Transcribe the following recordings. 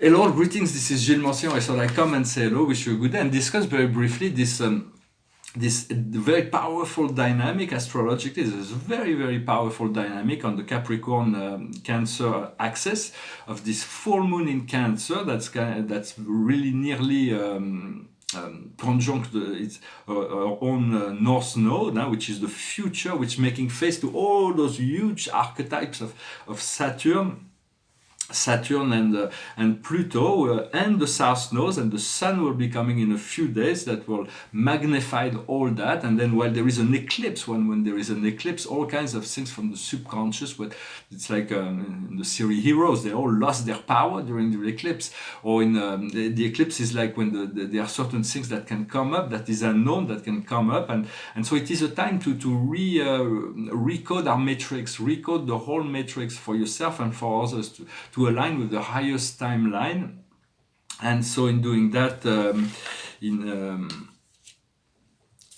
Hello, greetings. This is Gillesmansillon. I thought I'd come and say hello, wish you a good day, and discuss very briefly this very powerful dynamic astrologically. There's a very powerful dynamic on the Capricorn Cancer axis of this full moon in Cancer. That's really nearly. Conjunct its our own North Node, which is the future, which making face to all those huge archetypes of Saturn and Pluto and the South Node, and the Sun will be coming in a few days that will magnify all that. And then while there is an eclipse, when there is an eclipse, all kinds of things from the subconscious, but it's like in the series Heroes, they all lost their power during the eclipse. Or in the eclipse is like when there are certain things that can come up, that is unknown, that can come up, and so it is a time to recode our matrix, recode the whole matrix for yourself and for others to align with the highest timeline. And so in doing that,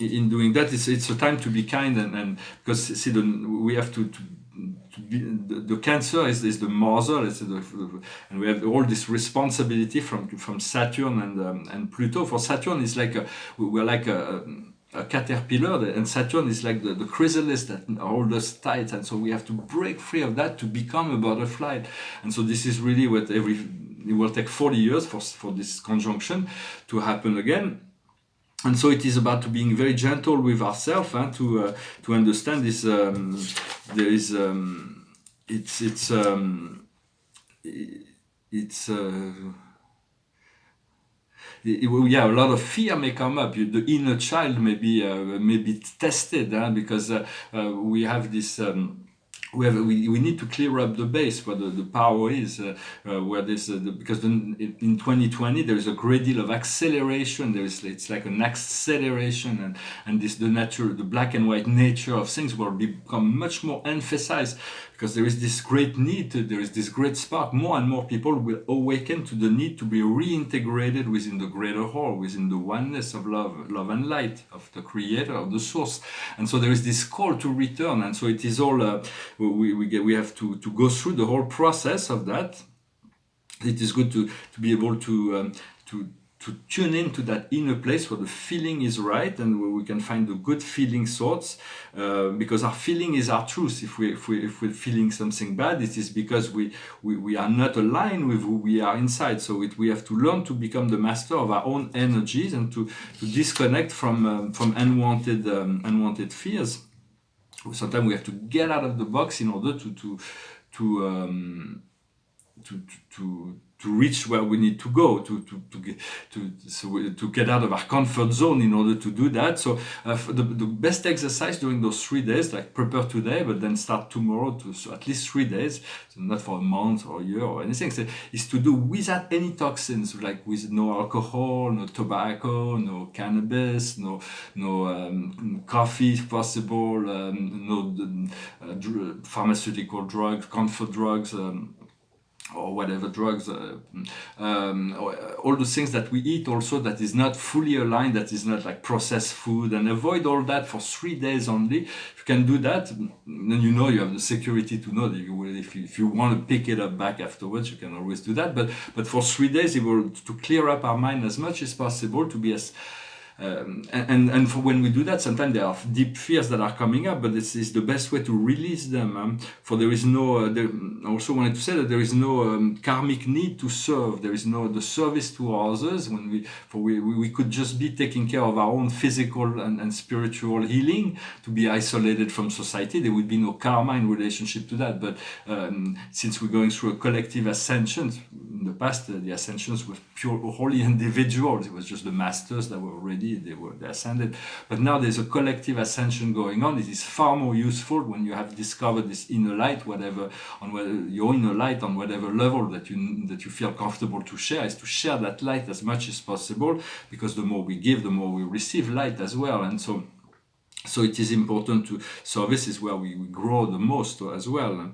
in doing that, it's a time to be kind, and because see, we have to be, the Cancer is the mother, and we have all this responsibility from Saturn and Pluto. For Saturn, it's like we're like a caterpillar, and Saturn is like the chrysalis that holds us tight, and so we have to break free of that to become a butterfly. And so this is really what it will take 40 years for this conjunction to happen again. And so it is about to being very gentle with ourselves, to understand this. There is a lot of fear may come up. The inner child may be tested, because we have this. We need to clear up the base where the power is, where this because in 2020 there is a great deal of acceleration. It's like an acceleration, and the black and white nature of things will become much more emphasized, because there is this great need, there is this great spark. More and more people will awaken to the need to be reintegrated within the greater whole, within the oneness of love and light, of the creator, of the source. And so there is this call to return, and so it is all we have to go through the whole process of that. It is good to be able to tune into that inner place where the feeling is right, and where we can find the good feeling thoughts, because our feeling is our truth. If we're feeling something bad, it is because we are not aligned with who we are inside. So we have to learn to become the master of our own energies, and to disconnect from unwanted fears. Sometimes we have to get out of the box in order to reach where we need to go, to get out of our comfort zone in order to do that. So the best exercise during those 3 days, like prepare today, but then start tomorrow, so at least 3 days, so not for a month or a year or anything, is to do without any toxins, like with no alcohol, no tobacco, no cannabis, no coffee if possible, no pharmaceutical drugs, comfort drugs, or whatever drugs, all the things that we eat also that is not fully aligned, that is not like processed food, and avoid all that for 3 days only. If you can do that, then you have the security to know that if you want to pick it up back afterwards, you can always do that. But for 3 days, it will to clear up our mind as much as possible, to be as and for when we do that, sometimes there are deep fears that are coming up, but this is the best way to release them. For there is no. I also wanted to say that there is no karmic need to serve. There is no the service to others. When we could just be taking care of our own physical and spiritual healing, to be isolated from society. There would be no karma in relationship to that. But since we're going through a collective ascension, in the past the ascensions were pure holy individuals. It was just the masters that were already. They ascended, but now there's a collective ascension going on. It is far more useful when you have discovered this inner light, your inner light on whatever level that you feel comfortable to share, is to share that light as much as possible, because the more we give, the more we receive light as well. And so it is important to service is where we grow the most as well.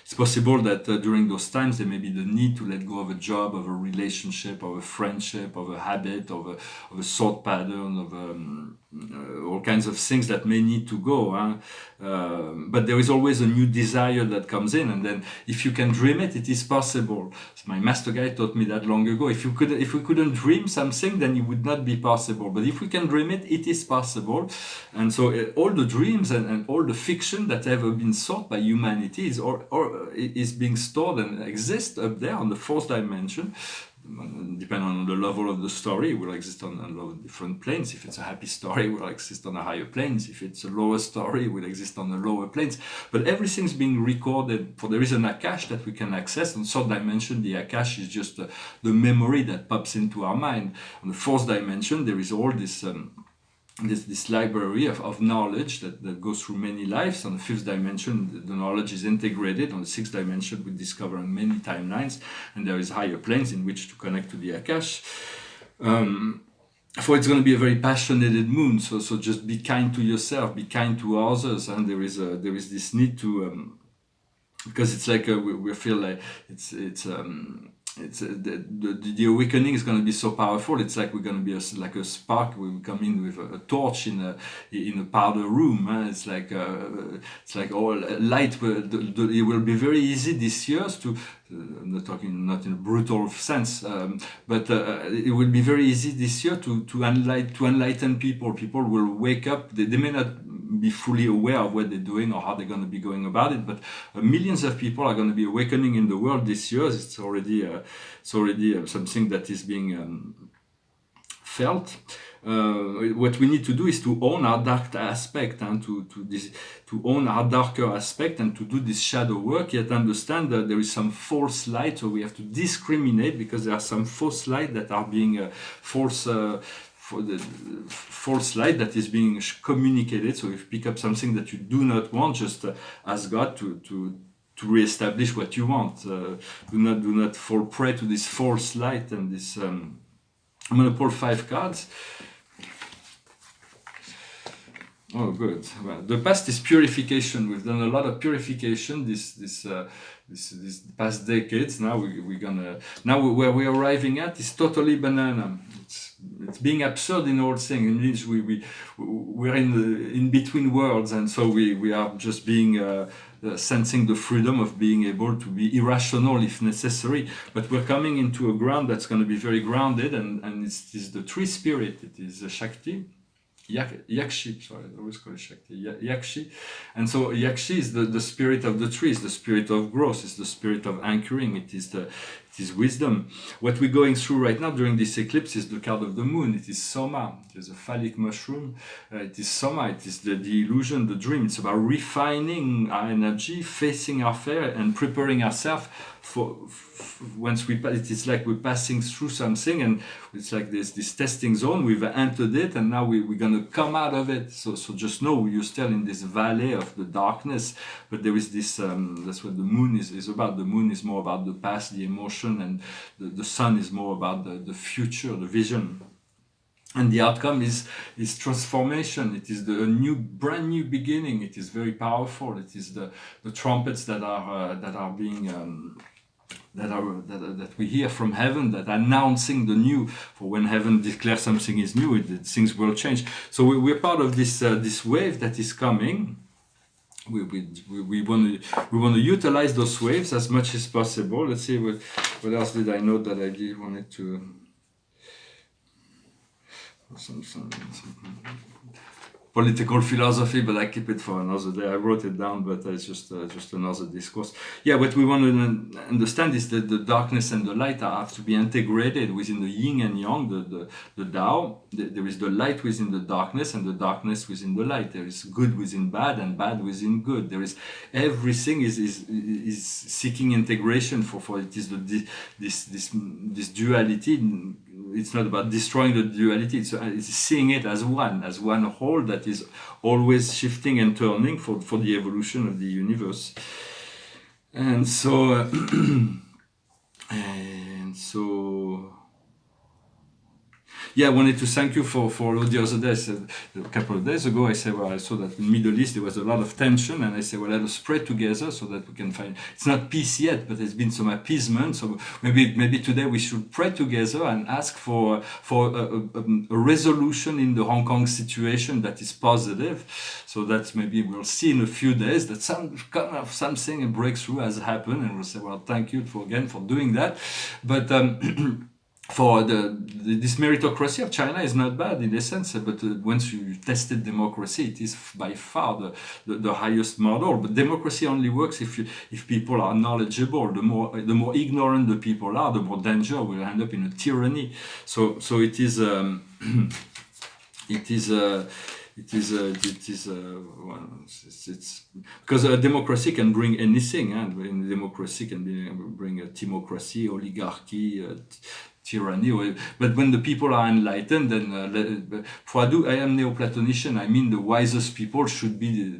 It's possible that during those times there may be the need to let go of a job, of a relationship, of a friendship, of a habit, of a thought pattern, all kinds of things that may need to go. But there is always a new desire that comes in, and then if you can dream it, it is possible. So my master guide taught me that long ago. If we couldn't dream something, then it would not be possible. But if we can dream it, it is possible. And so all the dreams and all the fiction that ever been sought by humanity is being stored and exists up there on the fourth dimension. Depending on the level of the story, it will exist on a lot of different planes. If it's a happy story, it will exist on a higher planes. If it's a lower story, it will exist on the lower planes. But everything's being recorded. For there is an Akash that we can access. On the third dimension, the Akash is just the memory that pops into our mind. On the fourth dimension, there is all this library of knowledge that goes through many lives. On the fifth dimension, the knowledge is integrated. On the sixth dimension, we discover many timelines, and there is higher planes in which to connect to the Akash. For it's going to be a very passionate moon, so just be kind to yourself, be kind to others, and there is this need to because it's like we feel like the awakening is going to be so powerful. It's like we're going to be like a spark. We come in with a torch in a powder room. It's like all light. It will be very easy this year to. I'm not talking not in a brutal sense, but it will be very easy this year to enlighten people. People will wake up. They may not be fully aware of what they're doing or how they're going to be going about it, but millions of people are going to be awakening in the world this year. It's already something that is being felt. What we need to do is to own our dark aspect and to own our darker aspect and to do this shadow work, yet understand that there is some false light, so we have to discriminate because there are some false light that are being false light that is being communicated. So if you pick up something that you do not want, just ask God to reestablish what you want. Do not fall prey to this false light and this. I'm going to pull 5 cards. Oh, good. Well, the past is purification. We've done a lot of purification this past decades. Now where we're arriving at is totally banana. It's being absurd in all things. It means we're in between worlds, and so we are just being sensing the freedom of being able to be irrational if necessary. But we're coming into a ground that's going to be very grounded, and it's the tree spirit. It is Shakti. Yakshi, sorry, I always call it Shakti. Yakshi. And so Yakshi is the spirit of the tree, is the spirit of growth, is the spirit of anchoring, it is wisdom. What we're going through right now during this eclipse is the card of the moon. It is Soma. It is a phallic mushroom. It is Soma. It is the illusion, the dream. It's about refining our energy, facing our fear, and preparing ourselves for once it is like we're passing through something, and it's like this testing zone. We've entered it, and now we're going to come out of it. So just know you're still in this valley of the darkness, but there is this. That's what the moon is about. The moon is more about the past, the emotion, and the sun is more about the future, the vision. And the outcome is transformation. It is the brand new beginning. It is very powerful. It is the trumpets that are being that we hear from heaven, that are announcing the new. For when heaven declares something is new, things will change. So we're part of this wave that is coming. We want to utilize those waves as much as possible. Let's see what else did I note that I did wanted to. Some political philosophy, but I keep it for another day. I wrote it down, but it's just another discourse. Yeah, what we want to understand is that the darkness and the light have to be integrated within the yin and yang, the Tao. There is the light within the darkness and the darkness within the light. There is good within bad and bad within good. There is everything is seeking integration for it is this duality. It's not about destroying the duality. It's seeing it as one whole that is always shifting and turning for the evolution of the universe. And so Yeah, I wanted to thank you for the other day. I said, a couple of days ago, I said, well, I saw that in Middle East there was a lot of tension, and I said, well, let us pray together so that we can find. It's not peace yet, but there's been some appeasement. So maybe today we should pray together and ask for a resolution in the Hong Kong situation that is positive. So that maybe we'll see in a few days that some kind of something, a breakthrough has happened, and we'll say, well, thank you for doing that. But for this meritocracy of China is not bad in essence, but once you tested democracy, it is by far the highest model. But democracy only works if people are knowledgeable. The more ignorant the people are, the more danger will end up in a tyranny. So it is well, it's because a democracy can bring anything, and in democracy can bring a timocracy, oligarchy, tyranny. But when the people are enlightened, then I am Neoplatonician. I mean, the wisest people should be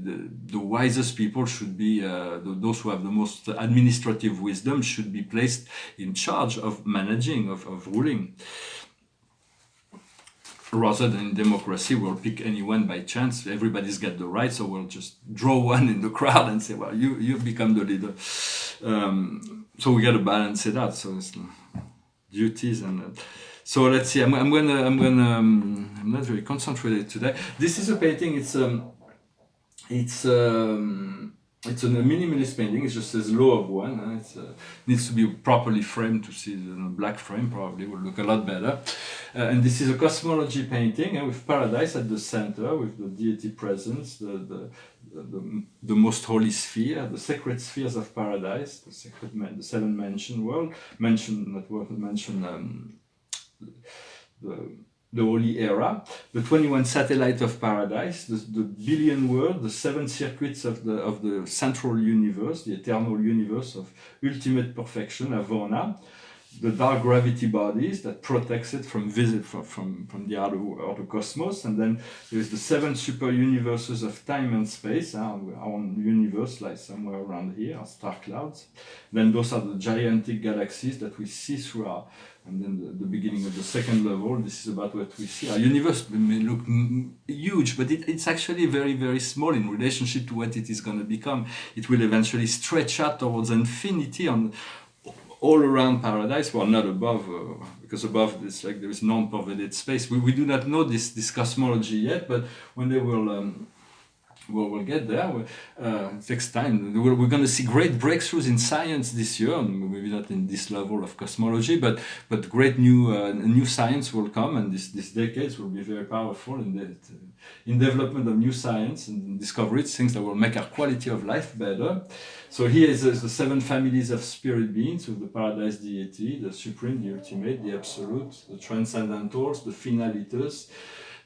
the wisest people should be those who have the most administrative wisdom should be placed in charge of managing, of ruling. Rather than in democracy, we'll pick anyone by chance. Everybody's got the right, so we'll just draw one in the crowd and say, well, you become the leader. So we got to balance it out. So it's duties and so let's see. I'm not very concentrated today. This is a painting. It's a minimalist painting. It just says "Law of One." It needs to be properly framed to see the black frame. Probably will look a lot better. And this is a cosmology painting with paradise at the center, with the deity presence, the most holy sphere, the sacred spheres of paradise, the seven mansion world, the holy era, the 21 satellite of paradise, the billion world, the seven circuits of the central universe, the eternal universe of ultimate perfection, Avona, the dark gravity bodies that protects it from the outer cosmos, and then there's the seven super universes of time and space. Our own universe lies somewhere around here, our star clouds. Then those are the gigantic galaxies that we see through our. And then the beginning of the second level, this is about what we see. Our universe may look huge, but it's actually very, very small in relationship to what it is going to become. It will eventually stretch out towards infinity all around paradise. Well, not above, because above it's like there is non-pervaded space. We do not know this cosmology yet, but when they will... we'll get there. It takes time. We're going to see great breakthroughs in science this year, maybe not in this level of cosmology, but great new science will come, and this decades will be very powerful in development of new science and discoveries, things that will make our quality of life better. So here is the seven families of spirit beings with the paradise deity, the supreme, the ultimate, the absolute, the transcendentals, the finalitas,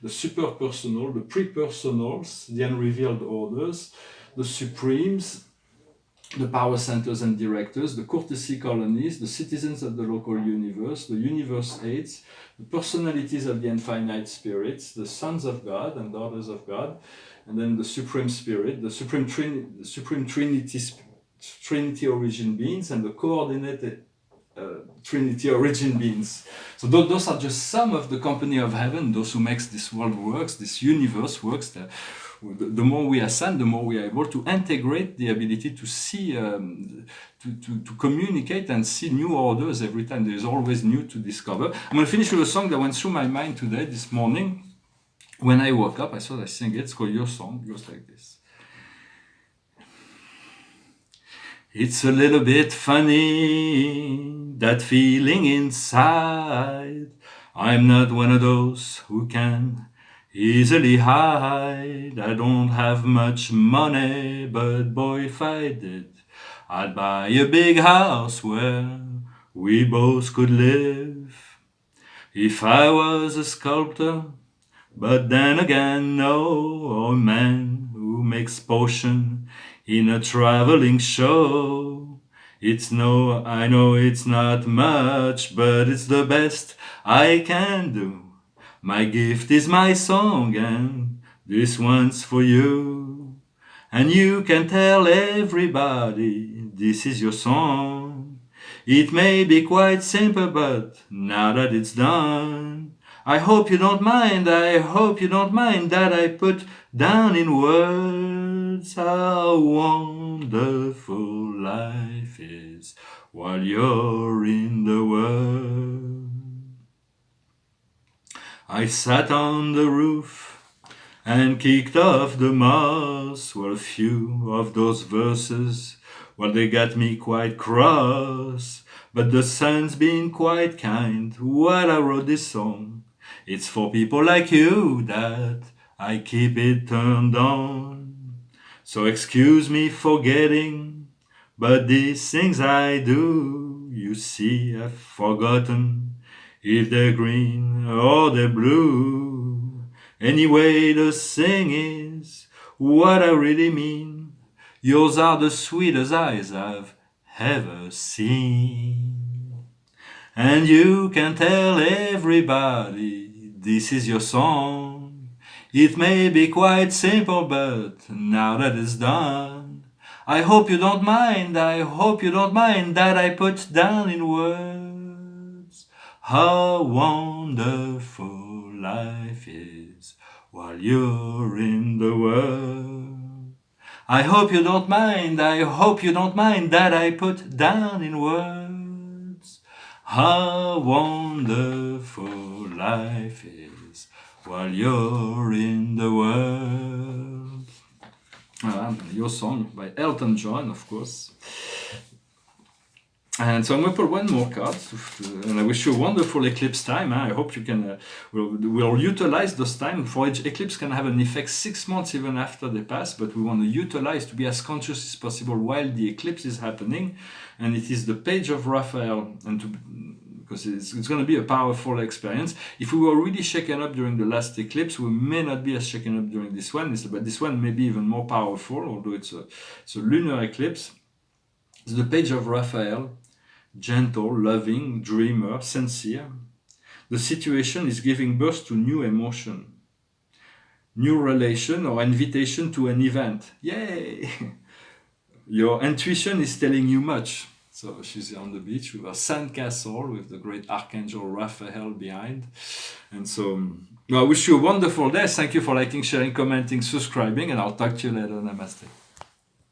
the superpersonal, the prepersonals, the unrevealed orders, the supremes, the power centers and directors, the courtesy colonies, the citizens of the local universe, the universe aids, the personalities of the infinite spirits, the sons of God and daughters of God, and then the supreme spirit, the supreme Trinity origin beings, and the coordinated Trinity origin beings. So those are just some of the company of heaven, those who makes this world works, this universe works. The more we ascend, the more we are able to integrate the ability to see, to communicate and see new orders every time. There is always new to discover. I'm going to finish with a song that went through my mind today, this morning. When I woke up, I thought I sing it. It's called Your Song. It goes like this. It's a little bit funny, that feeling inside. I'm not one of those who can easily hide. I don't have much money, but boy, if I did, I'd buy a big house where we both could live. If I was a sculptor, but then again, no, a man who makes potion in a traveling show. I know it's not much, but it's the best I can do. My gift is my song, and this one's for you. And you can tell everybody this is your song. It may be quite simple, but now that it's done, I hope you don't mind, I hope you don't mind that I put down in words how wonderful life is while you're in the world. I sat on the roof and kicked off the moss. Well, a few of those verses, well, they got me quite cross. But the sun's been quite kind while I wrote this song. It's for people like you that I keep it turned on. So excuse me for getting, but these things I do, you see, I've forgotten if they're green or they're blue. Anyway, the thing is, what I really mean, yours are the sweetest eyes I've ever seen. And you can tell everybody this is your song. It may be quite simple, but now that it's done, I hope you don't mind, I hope you don't mind that I put down in words how wonderful life is while you're in the world. I hope you don't mind, I hope you don't mind that I put down in words how wonderful life is while you're in the world. Your song by Elton John, of course. And so I'm going to put one more card, and I wish you a wonderful eclipse time. I hope you can, we'll utilize those time. For each eclipse can have an effect 6 months even after they pass, but we want to utilize to be as conscious as possible while the eclipse is happening. And it is the page of Raphael, because it's going to be a powerful experience. If we were really shaken up during the last eclipse, we may not be as shaken up during this one, but this one may be even more powerful, although it's a lunar eclipse. It's the page of Raphael. Gentle, loving, dreamer, sincere. The situation is giving birth to new emotion, new relation or invitation to an event. Yay! Your intuition is telling you much. So she's on the beach with a sandcastle with the great archangel Raphael behind. And so I wish you a wonderful day. Thank you for liking, sharing, commenting, subscribing, and I'll talk to you later. Namaste.